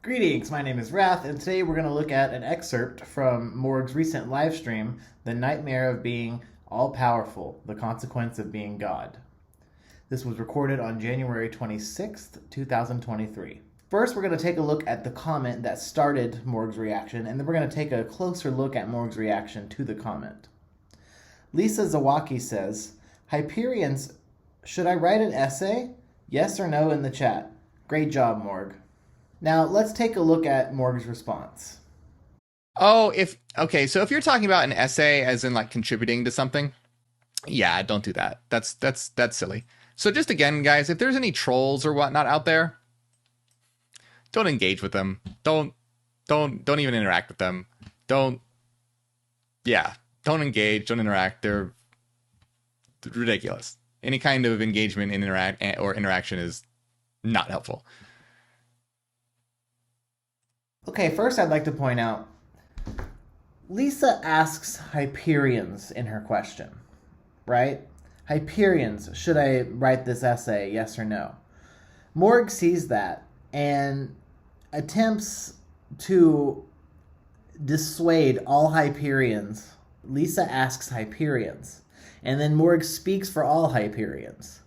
Greetings, my name is Wrath, and today we're going to look at an excerpt from Morg's recent live stream, The Nightmare of Being All-Powerful, The Consequence of Being God. This was recorded on January 26th, 2023. First, we're going to take a look at the comment that started Morg's reaction, and then we're going to take a closer look at Morg's reaction to the comment. Lisa Zawaki says, Hyperians, should I write an essay? Yes or no in the chat. Great job, Morg. Now, let's take a look at Morgue's response. So if you're talking about an essay as in like contributing to something, yeah, don't do that. That's silly. So just again, guys, if there's any trolls or whatnot out there, don't engage with them. Don't even interact with them. Don't engage, don't interact. They're ridiculous. Any kind of engagement in interaction is not helpful. Okay, first I'd like to point out, Lisa asks Hyperians in her question, right? Hyperians, should I write this essay, yes or no? Morg sees that and attempts to dissuade all Hyperians. Lisa asks Hyperians, and then Morg speaks for all Hyperians.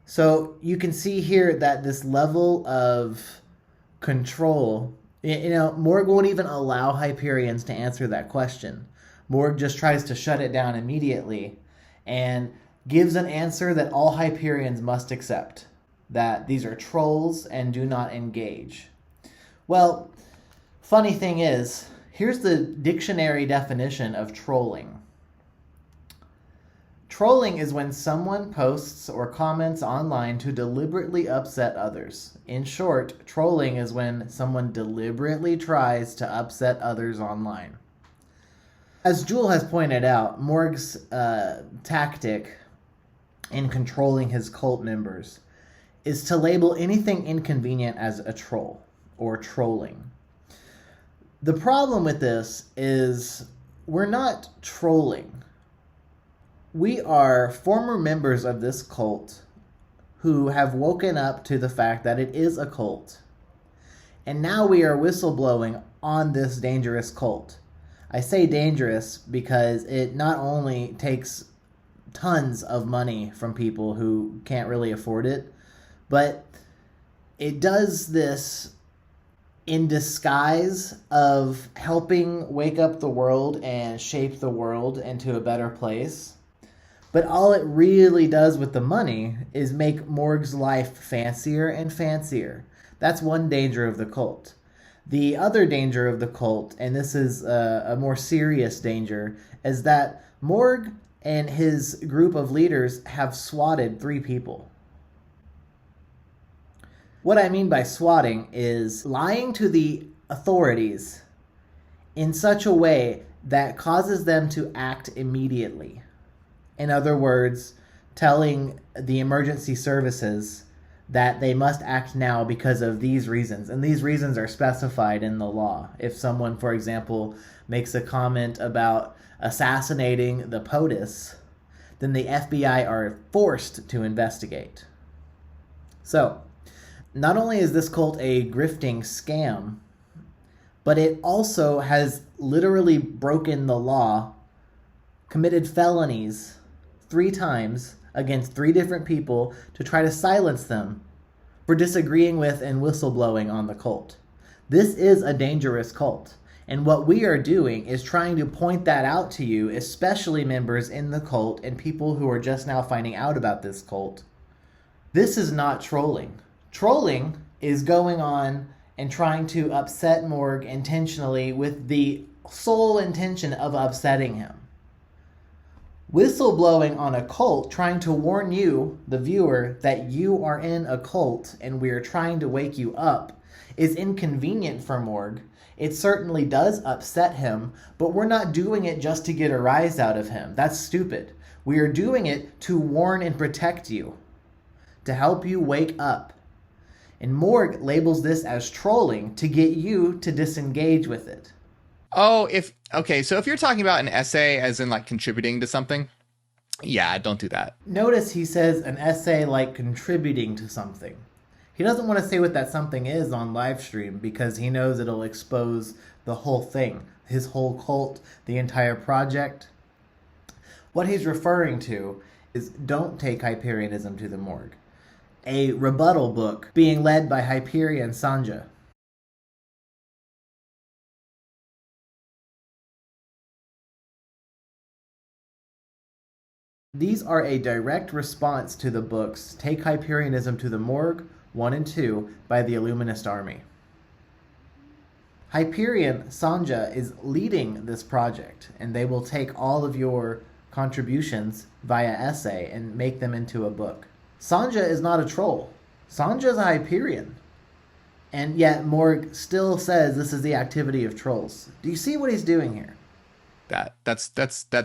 So you can see here that this level of control, Morg won't even allow Hyperians to answer that question. Morg just tries to shut it down immediately and gives an answer that all Hyperians must accept, that these are trolls and do not engage. Well, funny thing is, here's the dictionary definition of trolling. Trolling is when someone posts or comments online to deliberately upset others. In short, trolling is when someone deliberately tries to upset others online. As Jewel has pointed out, Morg's tactic in controlling his cult members is to label anything inconvenient as a troll or trolling. The problem with this is we're not trolling. We are former members of this cult who have woken up to the fact that it is a cult. And now we are whistleblowing on this dangerous cult. I say dangerous because it not only takes tons of money from people who can't really afford it, but it does this in disguise of helping wake up the world and shape the world into a better place. But all it really does with the money is make Morg's life fancier and fancier. That's one danger of the cult. The other danger of the cult, and this is a more serious danger, is that Morg and his group of leaders have swatted 3 people. What I mean by swatting is lying to the authorities in such a way that causes them to act immediately. In other words, telling the emergency services that they must act now because of these reasons. And these reasons are specified in the law. If someone, for example, makes a comment about assassinating the POTUS, then the FBI are forced to investigate. So, not only is this cult a grifting scam, but it also has literally broken the law, committed felonies 3 times against 3 different people to try to silence them for disagreeing with and whistleblowing on the cult. This is a dangerous cult. And what we are doing is trying to point that out to you, especially members in the cult and people who are just now finding out about this cult. This is not trolling. Trolling is going on and trying to upset Morg intentionally with the sole intention of upsetting him. Whistleblowing on a cult, trying to warn you, the viewer, that you are in a cult and we are trying to wake you up, is inconvenient for Morg. It certainly does upset him, but we're not doing it just to get a rise out of him. That's stupid. We are doing it to warn and protect you, to help you wake up. And Morg labels this as trolling to get you to disengage with it. So if you're talking about an essay as in like contributing to something, yeah, don't do that. Notice he says an essay like contributing to something. He doesn't want to say what that something is on live stream because he knows it'll expose the whole thing, his whole cult, the entire project. What he's referring to is Don't Take Hyperianism to the Morgue, a rebuttal book being led by Hyperian Sanja. These are a direct response to the books Take Hyperianism to the Morgue 1 and 2 by the Illuminist Army. Hyperian Sanja is leading this project, and they will take all of your contributions via essay and make them into a book. Sanja is not a troll. Sanja is a Hyperian. And yet Morg still says this is the activity of trolls. Do you see what he's doing here? That's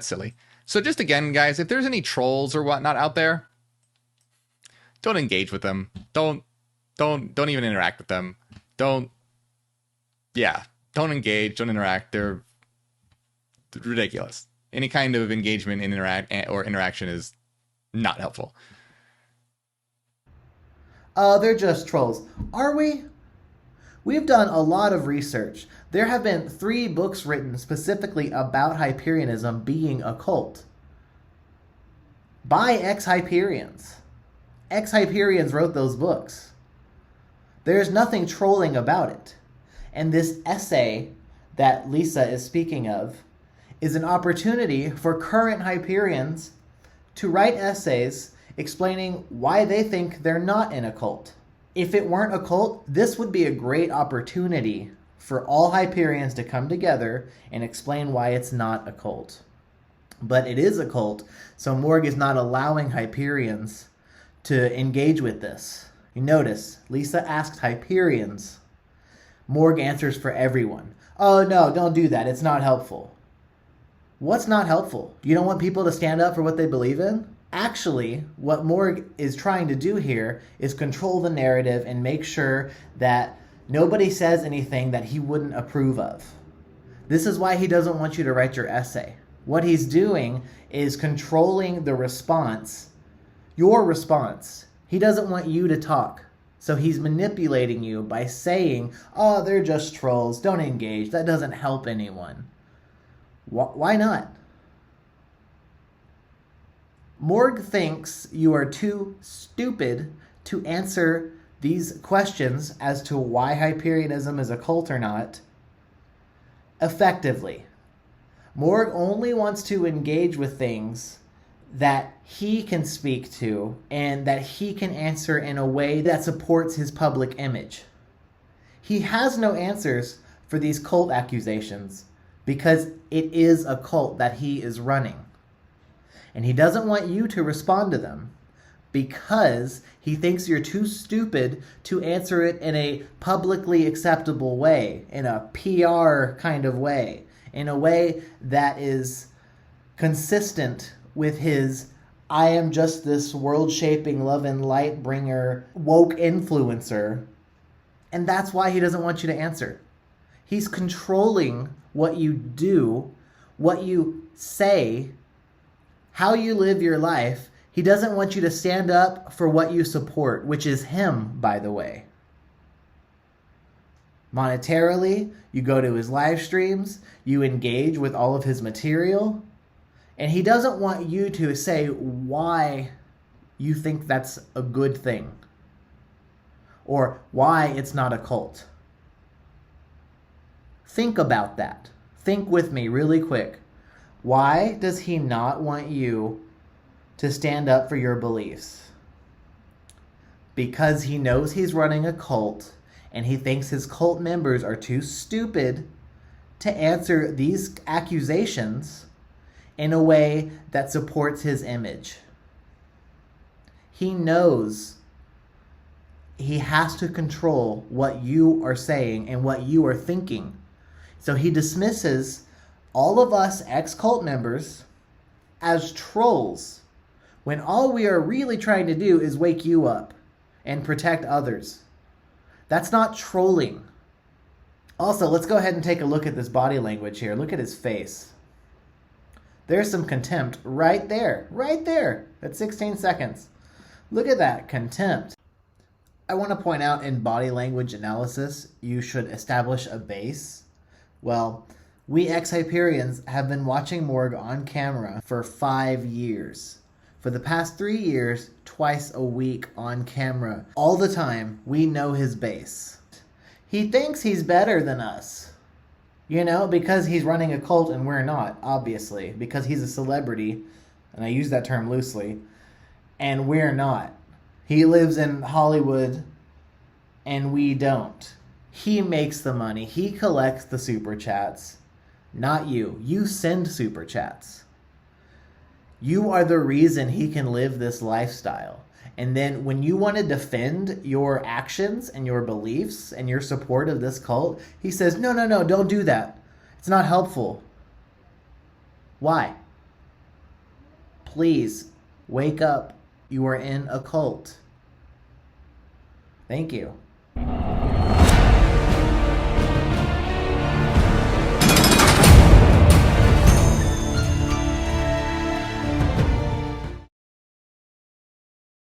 silly. So just again, guys, if there's any trolls or whatnot out there, don't engage with them. Don't even interact with them. Don't engage, don't interact. They're ridiculous. Any kind of engagement in interaction is not helpful. They're just trolls. Are we? We've done a lot of research. There have been 3 books written specifically about Hyperianism being a cult by ex-Hyperians. Ex-Hyperians wrote those books. There's nothing trolling about it. And this essay that Lisa is speaking of is an opportunity for current Hyperians to write essays explaining why they think they're not in a cult. If it weren't a cult, this would be a great opportunity for all Hyperians to come together and explain why it's not a cult. But it is a cult, so Morg is not allowing Hyperians to engage with this. You notice, Lisa asked Hyperians. Morg answers for everyone. Oh no, don't do that. It's not helpful. What's not helpful? You don't want people to stand up for what they believe in? Actually, what Morg is trying to do here is control the narrative and make sure that nobody says anything that he wouldn't approve of. This is why he doesn't want you to write your essay. What he's doing is controlling the response, your response. He doesn't want you to talk. So he's manipulating you by saying, oh, they're just trolls, don't engage, that doesn't help anyone. Why not? Morg thinks you are too stupid to answer these questions as to why Hyperianism is a cult or not effectively. Morg only wants to engage with things that he can speak to and that he can answer in a way that supports his public image. He has no answers for these cult accusations because it is a cult that he is running. And he doesn't want you to respond to them because he thinks you're too stupid to answer it in a publicly acceptable way, in a PR kind of way, in a way that is consistent with his I am just this world-shaping love and light bringer woke influencer. And that's why he doesn't want you to answer. He's controlling what you do, what you say, how you live your life. He doesn't want you to stand up for what you support, which is him, by the way. Monetarily, you go to his live streams, you engage with all of his material, and he doesn't want you to say why you think that's a good thing or why it's not a cult. Think about that. Think with me really quick. Why does he not want you to stand up for your beliefs? Because he knows he's running a cult and he thinks his cult members are too stupid to answer these accusations in a way that supports his image. He knows he has to control what you are saying and what you are thinking. So he dismisses all of us ex-cult members as trolls when all we are really trying to do is wake you up and protect others. That's not trolling. Also, let's go ahead and take a look at this body language here. Look at his face. There's some contempt right there at 16 seconds. Look at that, contempt. I want to point out in body language analysis, you should establish a base. Well, we ex-Hyperians have been watching Morg on camera for 5 years. For the past 3 years, twice a week on camera. All the time, we know his base. He thinks he's better than us. You know, because he's running a cult and we're not, obviously. Because he's a celebrity, and I use that term loosely, and we're not. He lives in Hollywood, and we don't. He makes the money. He collects the super chats. Not you. You send super chats. You are the reason he can live this lifestyle. And then when you want to defend your actions and your beliefs and your support of this cult, he says, no, don't do that. It's not helpful. Why? Please, wake up. You are in a cult. Thank you.